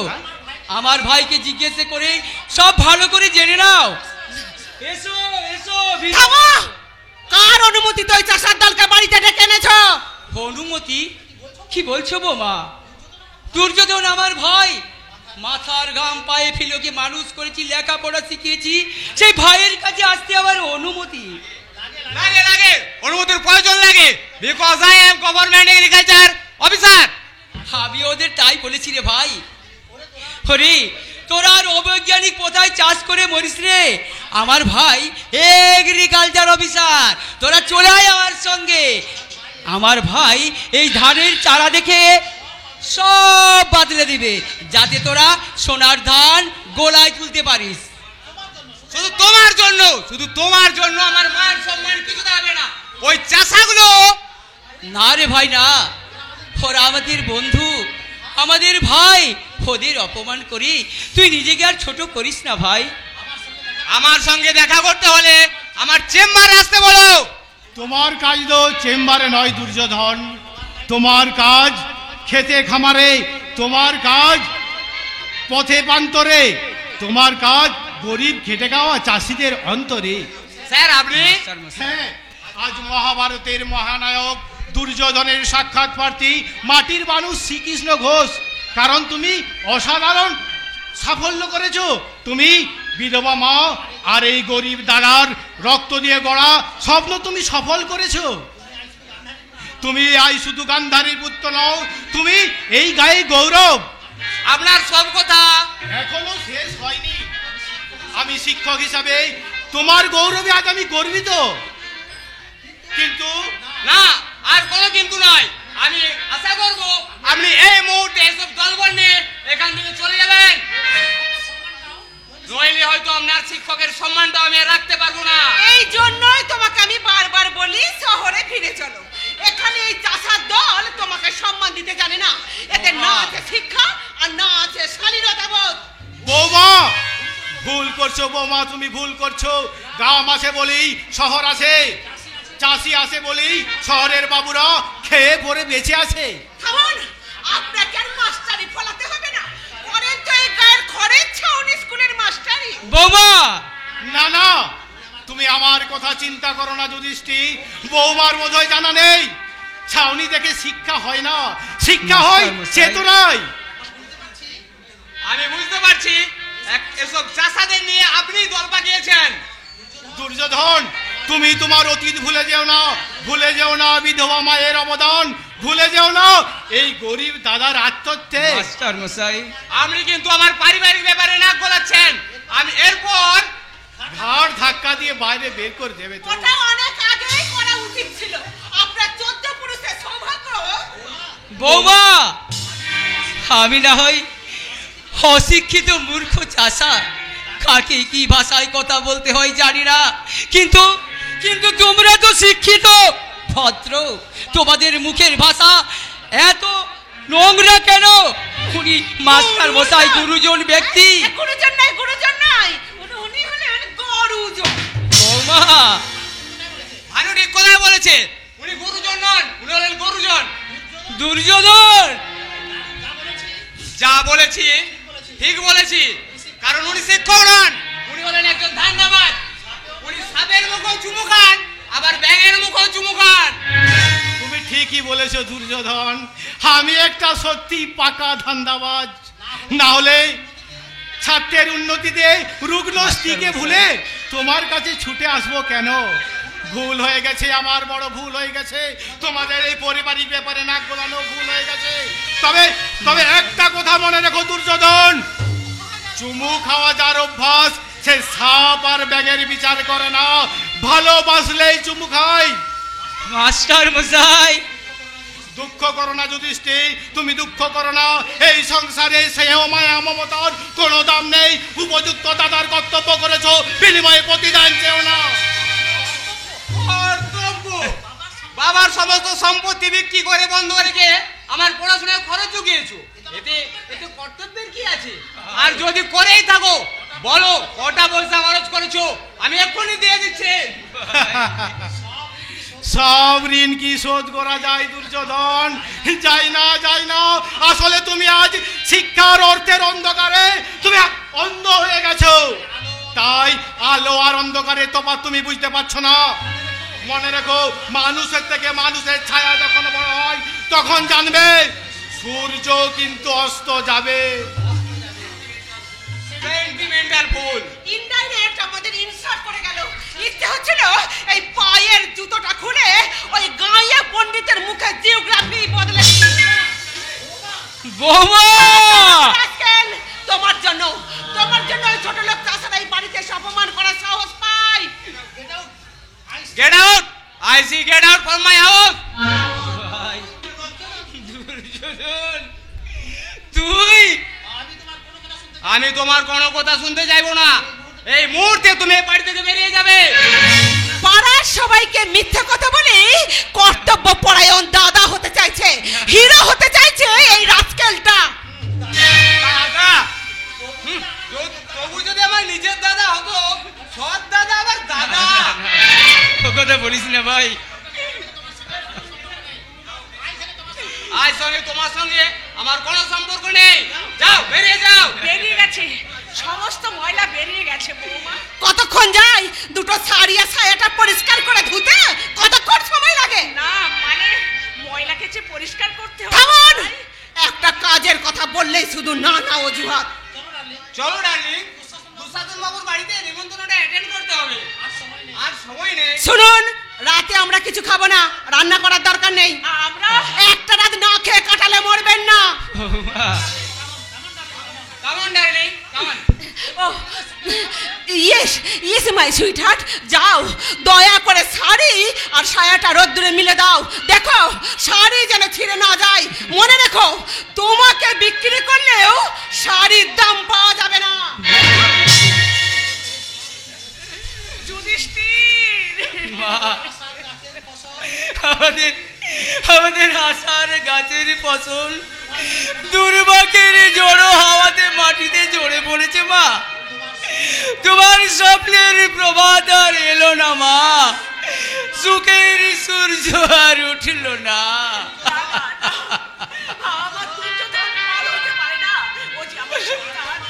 আমার ভাইকে জিজ্ঞেস করে সব ভালো করে জেনে নাও। এসো এসো। থামো! কার অনুমতি তো ওই চাষার দলকে বাড়িতে ডেকে এনেছো? অনুমতি? কি বলছো বৌমা? দুর্যোধন আমার ভাই, মাথার ঘাম পায়ে ফেলে মানুষ করেছি, লেখাপড়া শিখিয়েছি, সেই ভাইয়ের কাছে আসতে আবার অনুমতি? লাগে লাগে, অনুমতির প্রয়োজন লাগে, because I am government agriculture officer. আমি ওদের তাই বলেছি রে ভাই। হরি, তোরা আর অবৈজ্ঞানিক পথায় চাষ করে মরিস রে। আমার ভাই এগ্রিকালচার অফিসার, তোরা চলে আয় আমার সঙ্গে। আমার ভাই এই ধানের চারা দেখে সব বাতলে দিবে, যাতে তোরা সোনার ধান গোলায় তুলতে পারিস। শুধু তোমার জন্য, শুধু তোমার জন্য আমার মান সম্মান কিছু হবে না। ওই চাষাগুলো না রে ভাই না, ওরা আমাদের বন্ধু, আমাদের ভাই, ওদের অপমান করি তুই নিজেকে আর ছোট করিস না ভাই। আমার সঙ্গে দেখা করতে হলে আমার চেম্বারে আসতে বলো। তোমার কাজ তো চেম্বারে নয় দুর্যোধন, তোমার কাজ খেতে খামারে, তোমার কাজ পথে প্রান্তরে, তোমার কাজ গরিব খেটে খাওয়া চাষিদের অন্তরে। স্যার আপনি? হ্যাঁ, আজ মহাভারতের মহানায়ক দুর্যোধনের সাক্ষাৎ প্রার্থী মাটির মানুষ শ্রীকৃষ্ণ ঘোষ। কারণ তুমি অসাধারণ সাফল্য করেছো। তুমি বিধবা মা আর এই গরিব দাদার রক্ত দিয়ে গড়া স্বপ্ন তুমি সফল করেছো। তুমি আজ শুধু গান্ধারীর পুত্র নও, তুমি এই গায়ে গৌরব। আপনার সব কথা এখনো শেষ হয়নি। আমি শিক্ষক হিসাবে তোমার গৌরবে আজ আমি গর্বিত। কিন্তু না, আর কোনো কিন্তু নয়। আমি আশা করব আপনি এই মুহূর্তে এসব দলবল নিয়ে এখান থেকে চলে যাবেন, নইলে হয়তো আপনার শিক্ষকের সম্মানটা আমি আর রাখতে পারবো না। এই জন্যই তোমাকে আমি বারবার বলি শহরে ফিরে চলো। এখানে এই চাষার দল তোমাকে সম্মান দিতে জানে না। এদের না আছে শিক্ষা আর না আছে শালীনতা বোধ। বৌমা ভুল করছো, বৌমা তুমি ভুল করছো। গ্রাম আছে বলেই শহর আছে, চাষি আছে বলেই শহরের বাবুরা খেয়ে পরে বেঁচে আছে। থামুন, আপনাকে আর মাস্টারি ফলাতে হবে না। করেন তো এই গায়ের খড়ের ছাউনি স্কুলের মাস্টারি। বৌমা, না না, তুমি আমার কথা চিন্তা করো না যুধিষ্ঠি। বৌমার বোধহয় জানা নেই, ছাউনি দেখে শিক্ষা হয় না, শিক্ষা হয় চেতনায়। আমি বুঝতে পারছি এসব চাষাদের নিয়ে আপনি দল পাকিয়েছেন। দুর্যোধন, তুমি তোমার অতীত ভুলে যেও না, ভুলে যেও না বিধবা মায়ের অবদান, ভুলে যেও না এই গরিব দাদার আত্মত্যাগ। মাস্টার মশাই, আপনি কিন্তু আমার পারিবারিক ব্যাপারে নাক গলাচ্ছেন। আমি এরপর ঘাড় ধাক্কা দিয়ে বাইরে বের করে দেবে তো। ওটা অনেক আগেই করা উচিত ছিল। আপনার 14 পুরুষের সৌভাগ্য। বৌমা, আমি না হই অশিক্ষিত মূর্খ চাষা, কাকে কি ভাষায় কথা বলতে হয় জানি না, কিন্তু কিন্তু তোমরা তো শিক্ষিত ভদ্র, তোমাদের মুখের ভাষা এত নোংরা কেন? উনি মাস্টার মশাই গুরুজন ব্যক্তি। গুরুজন নাই, গুরুজন নাই, উনি হলেন গরুজন। বৌমা, ভানু ঠিক কথা বলেছে। উনি গুরুজন নন, উনি হলেন গরুজন। দুর্যোধন, যা বলেছি ঠিক বলেছি। কারণ উনি শিক্ষক নন, উনি হলেন একজন ধান্দাবাজ। উনি সাপের মুখে চুমু খান, আবার ব্যাঙের মুখও চুমু খান। তুমি ঠিকই বলেছো দুর্যোধন, আমি একটা সত্যি পাকা ধান্দাবাজ। না হলে ছাত্রের উন্নতিতে রুগ্ন স্ত্রীকে ভুলে তোমার কাছে ছুটে আসবো কেন? ভুল হয়ে গেছে, আমার বড় ভুল হয়ে গেছে, তোমাদের এই পারিবারিক ব্যাপারে নাক গলানো ভুল হয়ে গেছে। তবে তবে একটা কথা মনে রেখো দুর্যোধন, চুমু খাওয়া যার অভ্যাস সে সাপ আর ব্যাঙের বিচার করে না, ভালোবাসলেই চুমু খায়। মাস্টার মশাই, দুঃখ করো না যুধিষ্ঠির, তুমি দুঃখ করো না। এই সংসারে স্নেহ মায়া মমতার কোনো দাম নেই। উপযুক্ত দাদার কর্তব্য করেছো, বিনিময়ে প্রতিদান চেও না। কর্তব্য? বাবার সমস্ত সম্পত্তি বিক্রি করে বন্ধ রেখে আমার পড়াশোনায় খরচ জুগিয়েছো, এতে এতে কর্তব্যের কি আছে? আর যদি করেই থাকো বলো কটা পয়সা খরচ করেছো, আমি এক্ষুনি দিয়ে দিচ্ছি। সব ঋণ কি শোধ করা যায় দুর্যোধন? যাই না, যাই না। আসলে তুমি আজ শিক্ষার অর্থের অন্ধকারে তুমি অন্ধ হয়ে গেছো, তাই আলো আর অন্ধকারে তফাৎ তুমি বুঝতে পারছো না। মনে রেখো, মানুষের থেকে মানুষের ছায়া যখন বড় হয় তখন জানবে সূর্য কিন্তু অস্ত যাবে। সেন্টিমেন্টাল ফুল। ইনডাইরেক্ট আমাদের ইনসার্ট করে গেল। ইচ্ছে হচ্ছিল এই পায়ের জুতোটা খুলে ওই গাঁয়া পণ্ডিতের মুখে জিওগ্রাফি বদলে দিই। বৌমা! আজকাল তোমার জন্য ওই ছোট লোক চাষারা এই বাড়িতে এসে অপমান করার সাহস পায়। Get out, I see get out from my house. Duryodhan, তুই? আমি তোমার কোনো কথা শুনতে চাইবো না। এই মুহূর্তে তুমি এই বাড়ি থেকে বেরিয়ে যাবে। পাড়ার সবাইকে মিথ্যা কথা বলে কর্তব্য পরায়ণ দাদা হতে চাইছে, হিরো হতে চাইছে এই রাজকেলটা। দাদা? তবু যদি আমার নিজের দাদা হতো, সৎ দাদা আবার দাদা। ও কথা বলিস না ভাই। আজ সঙ্গে তোমার সঙ্গে আমার কোনো সম্পর্ক নেই। যাও, বেরিয়ে যাও। বেরিয়ে গেছে, সমস্ত ময়লা বেরিয়ে গেছে বৌমা। কতক্ষণ যায় দুটো শাড়ি আর সায়াটা পরিষ্কার করে ধুতে? কতক্ষণ সময় লাগে? না মানে ময়লাকে যে পরিষ্কার করতে হবে। থামুন! একটা কাজের কথা বললেই শুধু না না অজুহাত। চলো ডার্লিং, দুঃশাসন বাবুর বাড়িতে নিমন্ত্রণটা অ্যাটেন্ড করতে হবে। আর সময় নেই। শুনুন, রাতে আমরা কিছু খাবো না, রান্না করার দরকার নেই। আমরা একটা রাত না খেয়ে কাটালে মরবেন না। Come on darling, come on. Oh, yes, my sweetheart. যাও, দয়া করে শাড়ি আর সায়াটা রোদ্দুরে মিলে দাও। দেখো শাড়ি যেন ছিঁড়ে না যায়। মনে রেখো, তোমাকে বিক্রি করলেও শাড়ির দাম পাওয়া যাবে না। যুধিষ্ঠির, মা, আমাদের আশার গাছের ফসল দুর্ভাগ্যের জড়ো হাওয়াতে মাটিতে ঝরে পড়েছে মা। তোমার স্বপ্নের প্রভাত আর এলো না মা, সুখের সূর্য আর উঠল না। আমার দুর্যোধন ভালো হতে পারে না। ও যে আমার সন্তান,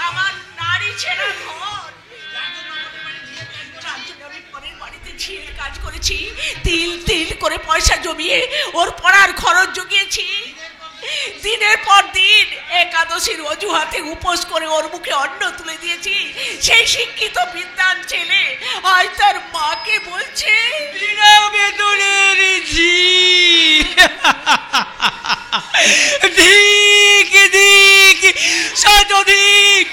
আমার নারী ছেড়া ঘর। তার জন্য আমি পরের বাড়িতে ঝিয়ের কাজ করেছি, তিল তিল করে পয়সা জমিয়ে ওর পড়ার খরচ জুগিয়েছি। দিনের পর দিন একাদশীর অজুহাতে উপোস করে ওর মুখে অন্ন তুলে দিয়েছি। সেই শিক্ষিত বিদ্বান ছেলে আজ তার মাকে বলছে বিনা বেতনের ঝি। ধিক ধিক শতধিক।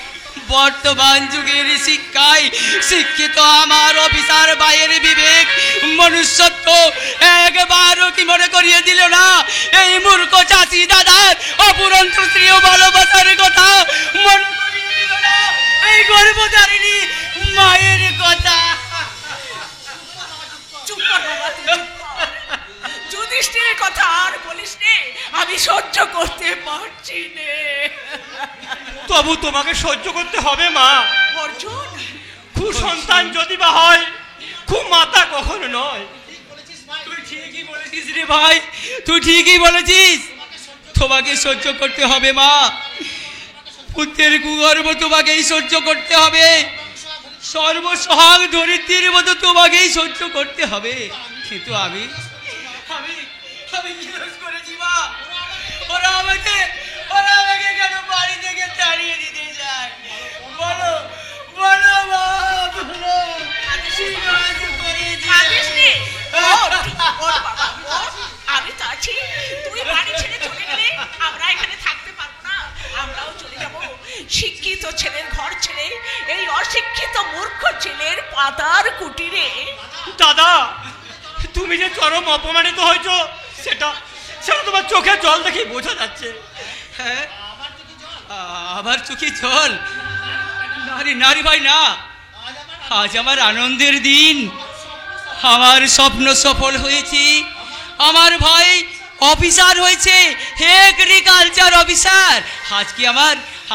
বর্তমান যুগের শিক্ষায় শিক্ষিত আমার অফিসার ভাইয়ের বিবেক মনুষ্যত্ব একবারও কি মনে করিয়ে দিল না এই মূর্খ চাষি দাদার অপুরন্ত স্ত্রী ও ভালোবাসার কথা? মনে করিয়ে দিল না এই গর্ভধারিণী মায়ের কথা? চুপ কর বাবা, তুই চুপ কর। যুধিষ্ঠিরের কথা আর বলিস নে, আমি সহ্য করতে পারছি নে। তবু তোমাকে সহ্য করতে হবে মা। অর্জুন, কুসন্তান যদি বা হয়, কুমাতা কখনো নয়। তুই ঠিকই বলেছিস রে ভাই, তুই ঠিকই বলেছিস। তোমাকে সহ্য করতে হবে মা, পুত্রের কুগর্ভ তোমাকেই সহ্য করতে হবে। সর্বসহাগ ধরিত্রীর মতো তোমাকেই সহ্য করতে হবে, কিন্তু আমি আমি আমি কি দোষ করেছি মা? ওরা আমাকে কেন বাড়ি থেকে তাড়িয়ে দিতে চায়? বলো বলো মা, বলো কি দোষ করেছি? কাঁদিসনি? ওঠ, ওঠ বাবা, ওঠ। আমি তো আছি। তুই বাড়ি ছেড়ে চলে গেলে আমরা এখানে থাকতে পারবো না, আমরাও চলে যাব। শিক্ষিত ছেলের ঘর ছেড়ে এই অশিক্ষিত মূর্খ ছেলের পাতার কুটিরে। দাদা, তুমি যে চরম অপমানিত হয়েছো সেটা সেটা তোমার চোখে জল দেখেই বোঝা যাচ্ছে। হ্যাঁ, আবার চোখে জল? নারী নারী ভাই না, আজ আমার আনন্দের দিন। আমার স্বপ্ন সফল হয়েছে, আমার ভাই অফিসার হয়েছে, এগ্রিকালচার অফিসার।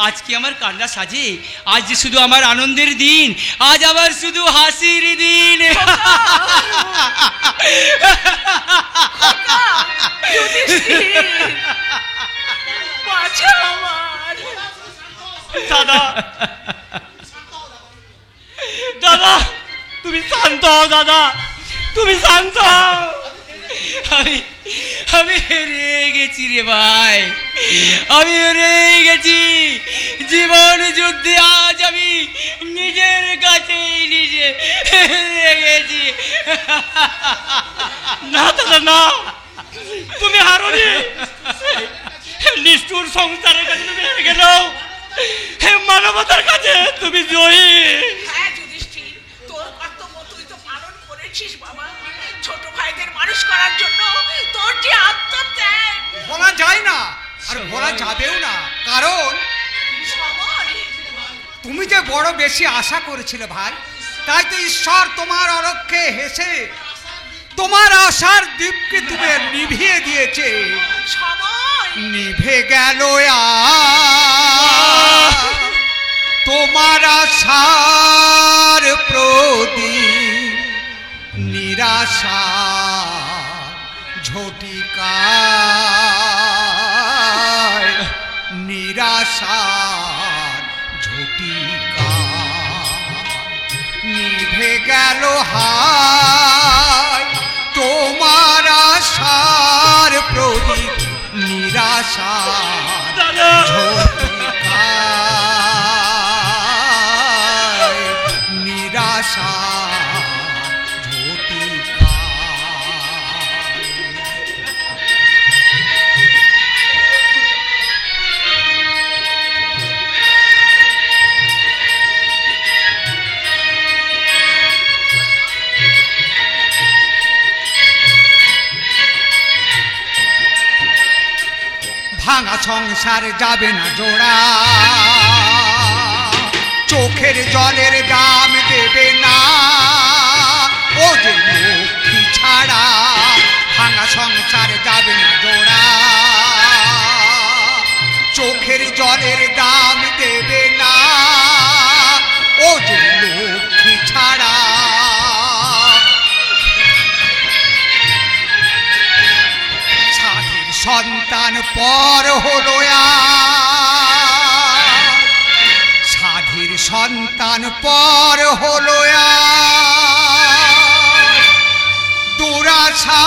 আজকে আমার কান্না সাজে। আজ যে শুধু আমার আনন্দের দিন, আজ আবার শুধু হাসির দিন। দাদা, দাদা তুমি শান্ত হও, দাদা তুমি শান্ত হও। আমি হেরে গেছি রে ভাই, আমি হেরে গেছি। জীবন যুদ্ধে আজ আমি নিজের কাছে নিজে হেরে গেছি। না দাদা না, তুমি হারোনি। নিষ্ঠুর সংসারের কাছে তুমি হেরে গেল, মানবতার কাছে তুমি জয়ী। হ্যাঁ যুধিষ্ঠির, তোর কর্তব্য তুই তো পালন করেছিস বাবা। ছোট ভাইদের মানুষ করার জন্য তোর যে আত্মত্যাগ বলা যায় না, আর বলা যাবেও না, কারণ সময়। তুমি যে বড় বেশি আশা করেছিলে ভাই, তাই তো ঈশ্বর তোমার অলক্ষ্যে হেসে তোমার আশার দীপকে তুমি নিভিয়ে দিয়েছে। সময় নিভে গেল তোমার আশার প্রদীপ, নিরাশা ঝটিকায়, নিরাশার ঝটিকায় নিভে গেল হায় তোমার আশার প্রদীপ, নিরাশার ঝটিকায়, নিরাশার ঝটিকায়। ভাঙা সংসার যাবে না জোড়া, চোখের জলের দাম দেবে না ও যে লক্ষ্মী ছাড়া। ভাঙা সংসার যাবে না জোড়া, চোখের জলের দাম দেবে না ও যে লক্ষ্মী ছাড়া। সন্তান পর হলো সাধীর সন্তান পর হলো দুরাশা